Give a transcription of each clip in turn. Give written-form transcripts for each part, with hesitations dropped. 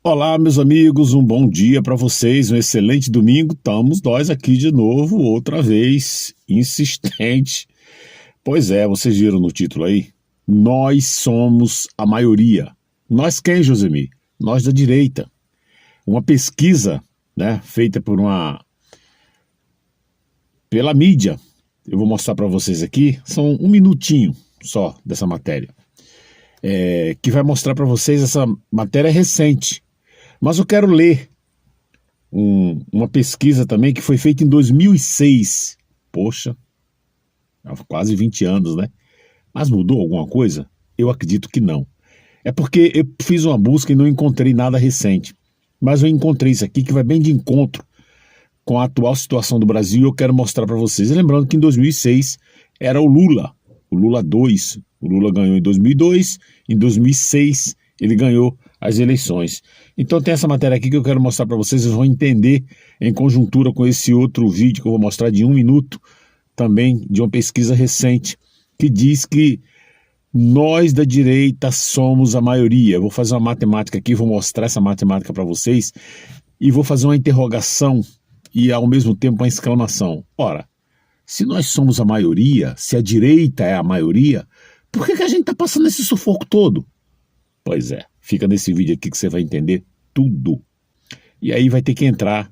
Olá, meus amigos, um bom dia para vocês, um excelente domingo. Estamos nós aqui de novo, outra vez, insistente. Pois é, vocês viram no título aí? Nós somos a maioria. Nós quem, Josemir? Nós da direita. Uma pesquisa, né, feita pela mídia. Eu vou mostrar para vocês aqui, são um minutinho só dessa matéria. Que vai mostrar para vocês essa matéria recente. Mas eu quero ler uma pesquisa também que foi feita em 2006. Poxa, há quase 20 anos, né? Mas mudou alguma coisa? Eu acredito que não. É porque eu fiz uma busca e não encontrei nada recente. Mas eu encontrei isso aqui que vai bem de encontro com a atual situação do Brasil e eu quero mostrar para vocês. E lembrando que em 2006 era o Lula 2. O Lula ganhou em 2002, em 2006 ele ganhou as eleições. Então tem essa matéria aqui que eu quero mostrar para vocês, vocês vão entender em conjuntura com esse outro vídeo que eu vou mostrar de 1 minuto, também de uma pesquisa recente, que diz que nós da direita somos a maioria. Eu vou fazer uma matemática aqui, vou mostrar essa matemática para vocês e vou fazer uma interrogação e ao mesmo tempo uma exclamação. Ora, se nós somos a maioria, se a direita é a maioria, por que a gente está passando esse sufoco todo? Pois é, fica nesse vídeo aqui que você vai entender tudo. E aí vai ter que entrar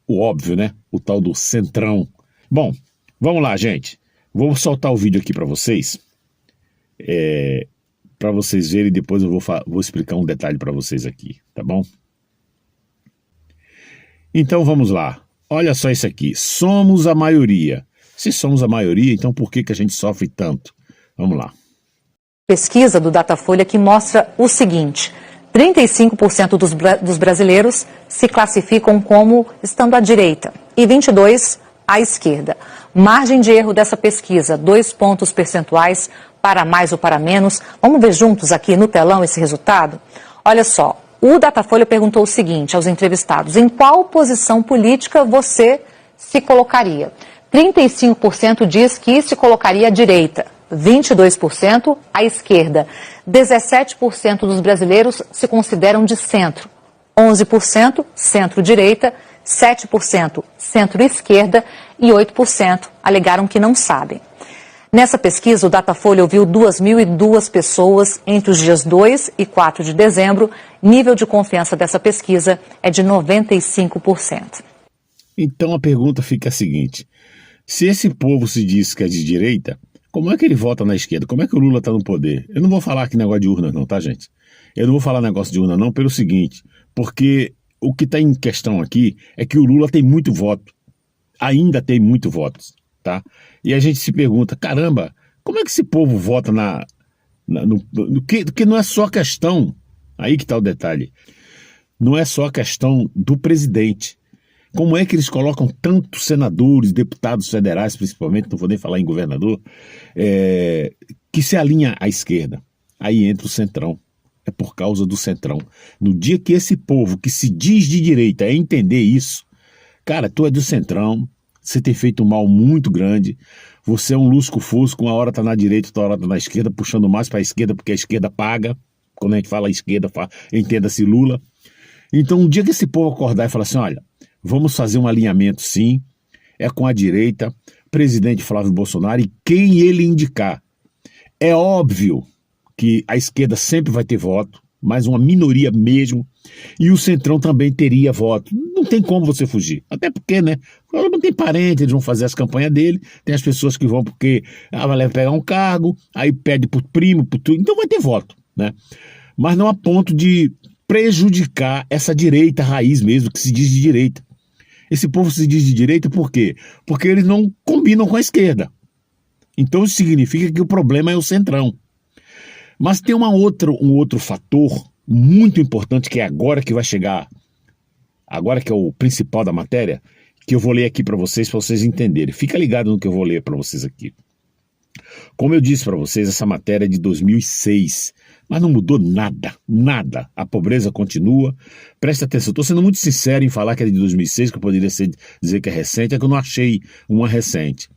o óbvio, né? O tal do centrão. Bom, vamos lá, gente. Vou soltar o vídeo aqui para vocês. Para vocês verem e depois eu vou explicar um detalhe para vocês aqui, tá bom? Então vamos lá. Olha só isso aqui. Somos a maioria. Se somos a maioria, então por que a gente sofre tanto? Vamos lá. Pesquisa do Datafolha que mostra o seguinte: 35% dos brasileiros se classificam como estando à direita e 22% à esquerda. Margem de erro dessa pesquisa, 2 pontos percentuais para mais ou para menos. Vamos ver juntos aqui no telão esse resultado? Olha só, o Datafolha perguntou o seguinte aos entrevistados: em qual posição política você se colocaria? 35% diz que se colocaria à direita. 22% à esquerda. 17% dos brasileiros se consideram de centro. 11% centro-direita, 7% centro-esquerda e 8% alegaram que não sabem. Nessa pesquisa, o Datafolha ouviu 2.002 pessoas entre os dias 2 e 4 de dezembro. Nível de confiança dessa pesquisa é de 95%. Então a pergunta fica a seguinte: se esse povo se diz que é de direita, como é que ele vota na esquerda? Como é que o Lula está no poder? Eu não vou falar aqui negócio de urna não, tá, gente? Eu não vou falar negócio de urna não pelo seguinte, porque o que está em questão aqui é que o Lula tem muito voto, ainda tem muito votos, tá? E a gente se pergunta, caramba, como é que esse povo vota que não é só questão, aí que está o detalhe, não é só a questão do presidente. Como é que eles colocam tantos senadores, deputados federais, principalmente, não vou nem falar em governador, que se alinha à esquerda? Aí entra o centrão. É por causa do centrão. No dia que esse povo que se diz de direita entender isso, cara, tu é do centrão, você tem feito um mal muito grande, você é um lusco-fusco, uma hora tá na direita, outra hora tá na esquerda, puxando mais para a esquerda, porque a esquerda paga. Quando a gente fala esquerda, entenda-se Lula. Então, um dia que esse povo acordar e falar assim, olha, vamos fazer um alinhamento sim, é com a direita, presidente Flávio Bolsonaro e quem ele indicar. É óbvio que a esquerda sempre vai ter voto, mas uma minoria mesmo, e o centrão também teria voto. Não tem como você fugir, até porque, né, não tem parente, eles vão fazer as campanhas dele, tem as pessoas que vão porque vai pegar um cargo, aí pede por primo, por tudo, então vai ter voto, né? Mas não a ponto de prejudicar essa direita raiz mesmo, que se diz de direita. Esse povo se diz de direita por quê? Porque eles não combinam com a esquerda. Então isso significa que o problema é o centrão. Mas tem um outro fator muito importante que é agora que vai chegar, agora que é o principal da matéria, que eu vou ler aqui para vocês entenderem. Fica ligado no que eu vou ler para vocês aqui. Como eu disse para vocês, essa matéria é de 2006, mas não mudou nada, nada. A pobreza continua. Presta atenção, estou sendo muito sincero em falar que é de 2006, que eu poderia dizer que é recente, é que eu não achei uma recente.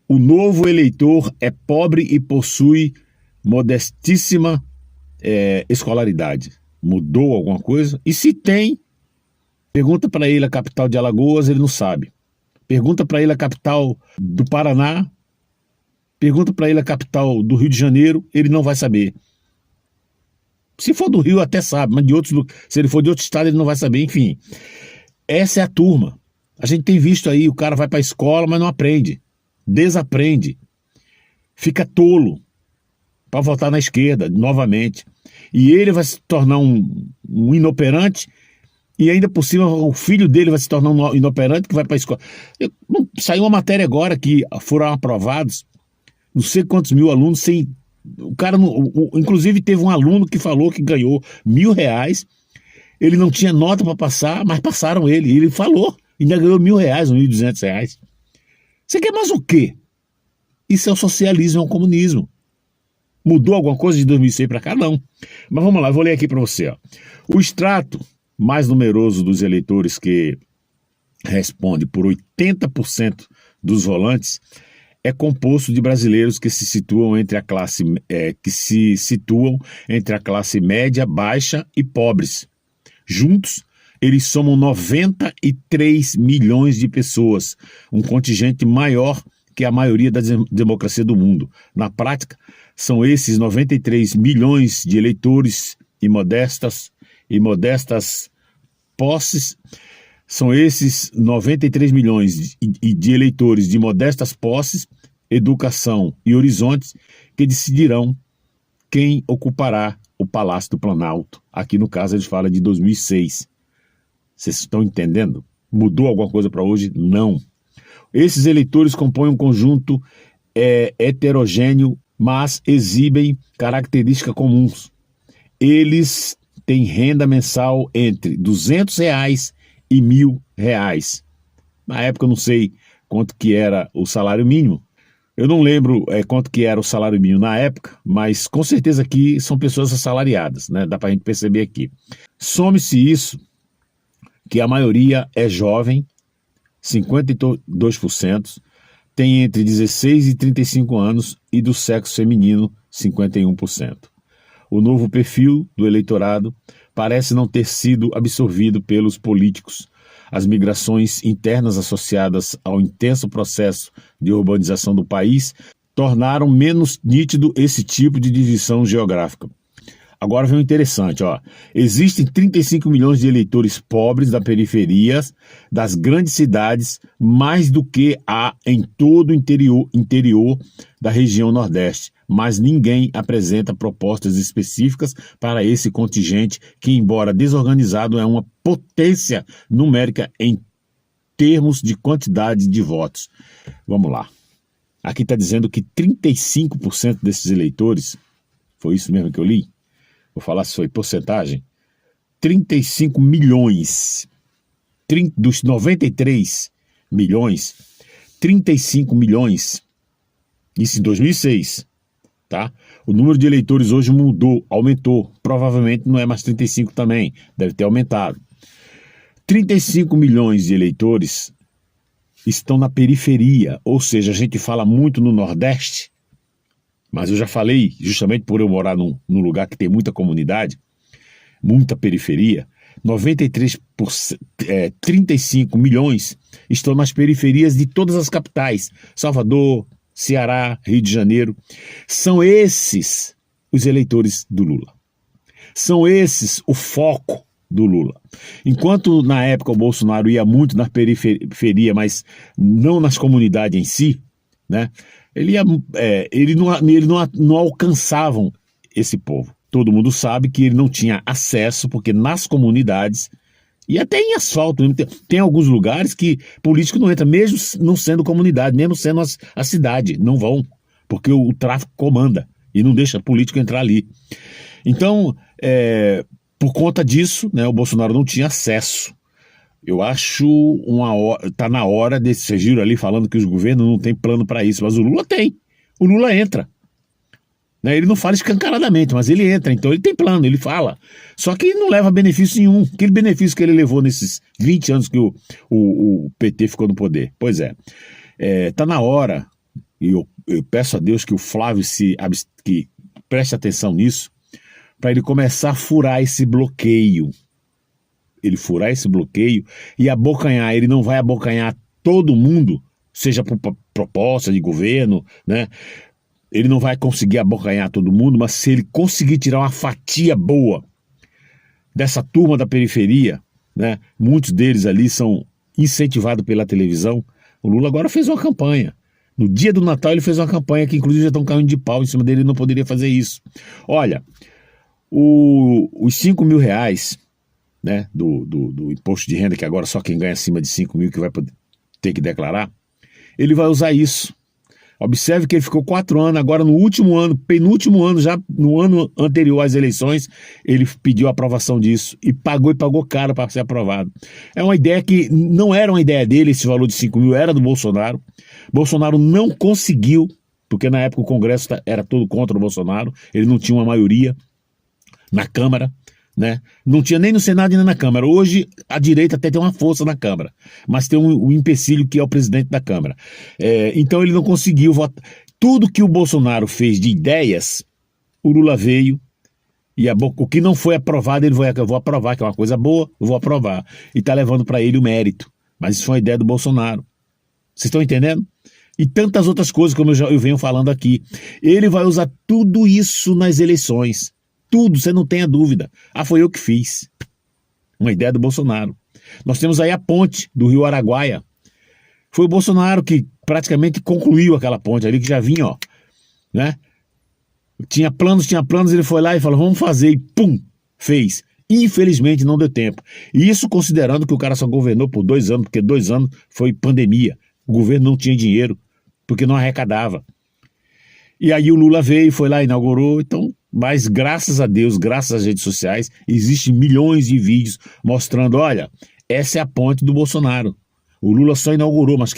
O novo eleitor é pobre e possui modestíssima escolaridade. Mudou alguma coisa? E se tem, pergunta para ele a capital de Alagoas, ele não sabe. Pergunta para ele a capital do Paraná, pergunta para ele a capital do Rio de Janeiro, ele não vai saber. Se for do Rio até sabe, mas se ele for de outro estado ele não vai saber, enfim. Essa é a turma. A gente tem visto aí, o cara vai para a escola, mas não aprende. Desaprende. Fica tolo para votar na esquerda novamente. E ele vai se tornar um inoperante, e ainda por cima o filho dele vai se tornar um inoperante que vai para a escola. Saiu uma matéria agora que foram aprovados não sei quantos mil alunos sem... O cara, inclusive teve um aluno que falou que ganhou R$1.000, ele não tinha nota para passar, mas passaram ele, e ele falou, ainda ganhou R$1.000, R$1.200. Você quer mais o quê? Isso é o socialismo, é o comunismo. Mudou alguma coisa de 2006 para cá? Não. Mas vamos lá, eu vou ler aqui para você. Ó. O extrato mais numeroso dos eleitores, que responde por 80% dos volantes, é composto de brasileiros que se situam entre a classe média, baixa e pobres. Juntos, eles somam 93 milhões de pessoas, um contingente maior que a maioria da democracia do mundo. Na prática, são esses 93 milhões de eleitores e modestas posses, são esses 93 milhões de eleitores de modestas posses, educação e horizontes que decidirão quem ocupará o Palácio do Planalto. Aqui no caso eles falam de 2006. Vocês estão entendendo? Mudou alguma coisa para hoje? Não. Esses eleitores compõem um conjunto heterogêneo, mas exibem características comuns. Eles têm renda mensal entre R$200 e R$1.000. Na época eu não sei quanto que era o salário mínimo. Eu não lembro quanto que era o salário mínimo na época, mas com certeza aqui são pessoas assalariadas, né? Dá para a gente perceber aqui. Some-se isso, que a maioria é jovem, 52%, tem entre 16 e 35 anos e do sexo feminino, 51%. O novo perfil do eleitorado parece não ter sido absorvido pelos políticos. As migrações internas associadas ao intenso processo de urbanização do país tornaram menos nítido esse tipo de divisão geográfica. Agora vem o interessante, ó. Existem 35 milhões de eleitores pobres da periferia das grandes cidades, mais do que há em todo o interior da região Nordeste. Mas ninguém apresenta propostas específicas para esse contingente que, embora desorganizado, é uma potência numérica em termos de quantidade de votos. Vamos lá. Aqui está dizendo que 35% desses eleitores, foi isso mesmo que eu li? Vou falar se foi porcentagem. 35 milhões, dos 93 milhões, 35 milhões, isso em 2006, tá? O número de eleitores hoje mudou, aumentou, provavelmente não é mais 35 também, deve ter aumentado. 35 milhões de eleitores estão na periferia, ou seja, a gente fala muito no Nordeste, mas eu já falei, justamente por eu morar num lugar que tem muita comunidade, muita periferia, 35 milhões estão nas periferias de todas as capitais, Salvador, Ceará, Rio de Janeiro. São esses os eleitores do Lula. São esses o foco do Lula. Enquanto na época o Bolsonaro ia muito na periferia, mas não nas comunidades em si, né? Ele não alcançavam esse povo. Todo mundo sabe que ele não tinha acesso, porque nas comunidades, e até em asfalto, tem alguns lugares que político não entra, mesmo não sendo comunidade, mesmo sendo a cidade, não vão, porque o tráfico comanda e não deixa político entrar ali. Então, por conta disso, né, o Bolsonaro não tinha acesso. Eu acho tá na hora desse giro ali falando que os governos não têm plano para isso, mas o Lula tem. O Lula entra. Né? Ele não fala escancaradamente, mas ele entra, então ele tem plano, ele fala. Só que não leva benefício nenhum. Aquele benefício que ele levou nesses 20 anos que o PT ficou no poder. Pois é. Tá na hora, e eu peço a Deus que o Flávio que preste atenção nisso, para ele começar a furar esse bloqueio. Ele furar esse bloqueio e abocanhar. Ele não vai abocanhar todo mundo, seja por proposta de governo, né? Ele não vai conseguir abocanhar todo mundo, mas se ele conseguir tirar uma fatia boa dessa turma da periferia, né? Muitos deles ali são incentivados pela televisão. O Lula agora fez uma campanha. No dia do Natal ele fez uma campanha que inclusive já estão caindo de pau em cima dele, ele não poderia fazer isso. Olha, os 5 mil reais, né, do imposto de renda, que agora só quem ganha acima de 5 mil que vai ter que declarar, ele vai usar isso. Observe que ele ficou 4 anos, agora no último ano, penúltimo ano, já no ano anterior às eleições, ele pediu a aprovação disso e pagou caro para ser aprovado. É uma ideia que não era uma ideia dele, esse valor de 5 mil era do Bolsonaro. Bolsonaro não conseguiu, porque na época o Congresso era todo contra o Bolsonaro, ele não tinha uma maioria na Câmara, né? Não tinha nem no Senado nem na Câmara. Hoje a direita até tem uma força na Câmara, mas tem um empecilho que é o presidente da Câmara. Então ele não conseguiu votar. Tudo que o Bolsonaro fez de ideias, o Lula veio e o que não foi aprovado, eu vou aprovar, que é uma coisa boa, eu vou aprovar. E está levando para ele o mérito. Mas isso foi uma ideia do Bolsonaro. Vocês estão entendendo? E tantas outras coisas, como eu venho falando aqui. Ele vai usar tudo isso nas eleições. Tudo, você não tenha dúvida. Foi eu que fiz. Uma ideia do Bolsonaro. Nós temos aí a ponte do Rio Araguaia. Foi o Bolsonaro que praticamente concluiu aquela ponte ali, que já vinha, ó, né? Tinha planos, ele foi lá e falou, vamos fazer, e pum, fez. Infelizmente não deu tempo. E isso considerando que o cara só governou por 2 anos, porque 2 anos foi pandemia. O governo não tinha dinheiro, porque não arrecadava. E aí o Lula veio, foi lá, inaugurou, então... Mas graças a Deus, graças às redes sociais, existem milhões de vídeos mostrando, olha, essa é a ponte do Bolsonaro. O Lula só inaugurou, mas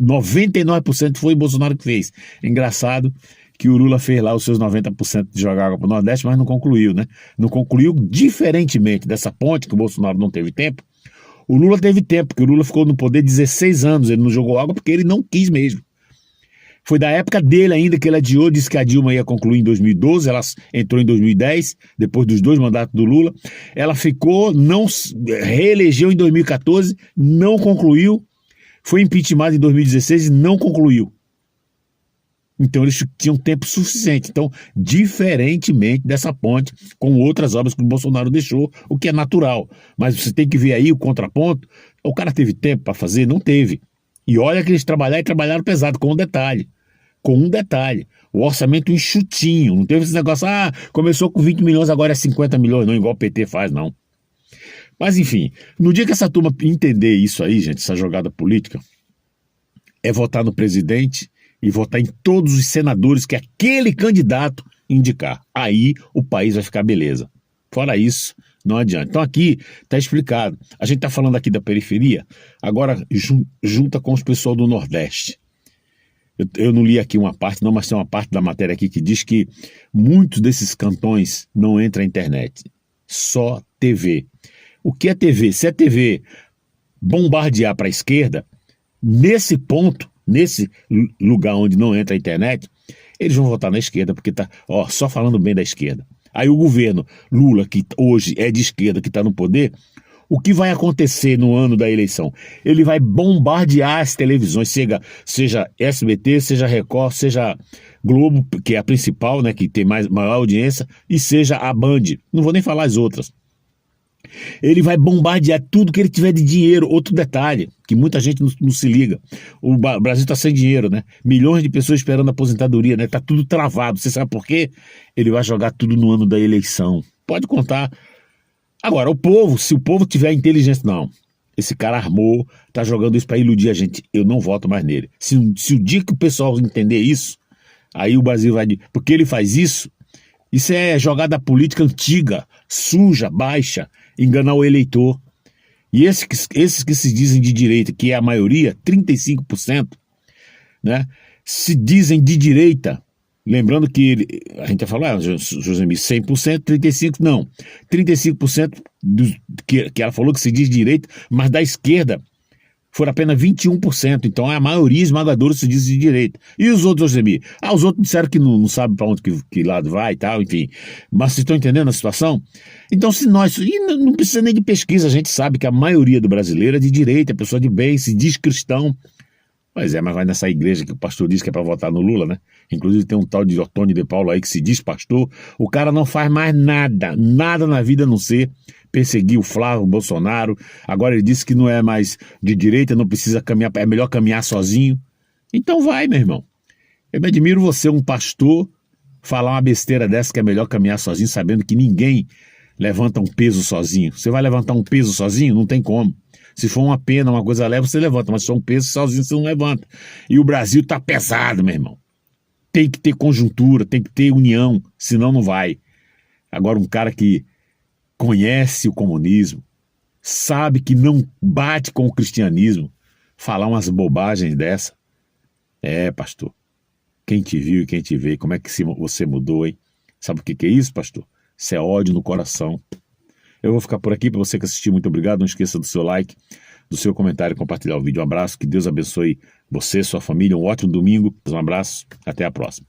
99% foi o Bolsonaro que fez. Engraçado que o Lula fez lá os seus 90% de jogar água para o Nordeste, mas não concluiu, né? Não concluiu, diferentemente dessa ponte, que o Bolsonaro não teve tempo. O Lula teve tempo, porque o Lula ficou no poder 16 anos, ele não jogou água porque ele não quis mesmo. Foi da época dele ainda que ele adiou, disse que a Dilma ia concluir em 2012, ela entrou em 2010, depois dos 2 mandatos do Lula. Ela ficou, não reelegeu em 2014, não concluiu, foi impeachment em 2016 e não concluiu. Então eles tinham tempo suficiente. Então, diferentemente dessa ponte, com outras obras que o Bolsonaro deixou, o que é natural. Mas você tem que ver aí o contraponto. O cara teve tempo para fazer? Não teve. E olha que eles trabalharam pesado, com um detalhe. O orçamento enxutinho, não teve esse negócio, começou com 20 milhões, agora é 50 milhões, não, igual o PT faz, não. Mas enfim, no dia que essa turma entender isso aí, gente, essa jogada política, é votar no presidente e votar em todos os senadores que aquele candidato indicar. Aí o país vai ficar beleza. Fora isso, não adianta. Então aqui está explicado. A gente está falando aqui da periferia, agora junta com os pessoal do Nordeste. Eu não li aqui uma parte não, mas tem uma parte da matéria aqui que diz que muitos desses cantões não entram na internet. Só TV. O que é TV? Se é TV bombardear para a esquerda, nesse ponto, nesse lugar onde não entra a internet, eles vão votar na esquerda, porque está só falando bem da esquerda. Aí o governo Lula, que hoje é de esquerda, que está no poder, o que vai acontecer no ano da eleição? Ele vai bombardear as televisões, seja SBT, seja Record, seja Globo, que é a principal, né, que tem maior audiência, e seja a Band. Não vou nem falar as outras. Ele vai bombardear tudo que ele tiver de dinheiro. Outro detalhe, que muita gente não se liga. O Brasil está sem dinheiro, né? Milhões de pessoas esperando a aposentadoria, né? Tá tudo travado. Você sabe por quê? Ele vai jogar tudo no ano da eleição. Pode contar. Agora, se o povo tiver inteligência, não. Esse cara armou, tá jogando isso para iludir a gente. Eu não voto mais nele. Se o dia que o pessoal entender isso, aí o Brasil vai... Porque ele faz isso é jogada política antiga, suja, baixa, enganar o eleitor. E esses que se dizem de direita, que é a maioria, 35%, né, se dizem de direita, lembrando que a gente falou, José Mi, 100%, 35%, não. 35% que ela falou que se diz direita, mas da esquerda, Foram apenas 21%, então a maioria esmagadora se diz de direita. E os outros, Josemir? Os outros disseram que não sabem para onde que lado vai e tal, enfim. Mas vocês estão entendendo a situação? Então, se nós... E não precisa nem de pesquisa, a gente sabe que a maioria do brasileiro é de direita, é pessoa de bem, se diz cristão. Mas vai nessa igreja que o pastor diz que é para votar no Lula, né? Inclusive tem um tal de Otônio de Paulo aí que se diz pastor. O cara não faz mais nada na vida a não ser perseguir o Flávio Bolsonaro. Agora ele disse que não é mais de direita, não precisa caminhar, é melhor caminhar sozinho. Então vai, meu irmão. Eu me admiro você, um pastor, falar uma besteira dessa que é melhor caminhar sozinho, sabendo que ninguém levanta um peso sozinho. Você vai levantar um peso sozinho? Não tem como. Se for uma pena, uma coisa leve, você levanta, mas se for um peso sozinho, você não levanta. E o Brasil tá pesado, meu irmão. Tem que ter conjuntura, tem que ter união, senão não vai. Agora, um cara que conhece o comunismo, sabe que não bate com o cristianismo, falar umas bobagens dessa. Pastor, quem te viu e quem te vê, como é que você mudou, hein? Sabe o que é isso, pastor? Isso é ódio no coração. Eu vou ficar por aqui. Para você que assistiu, muito obrigado. Não esqueça do seu like, do seu comentário, compartilhar o vídeo. Um abraço, que Deus abençoe você, sua família. Um ótimo domingo. Um abraço, até a próxima.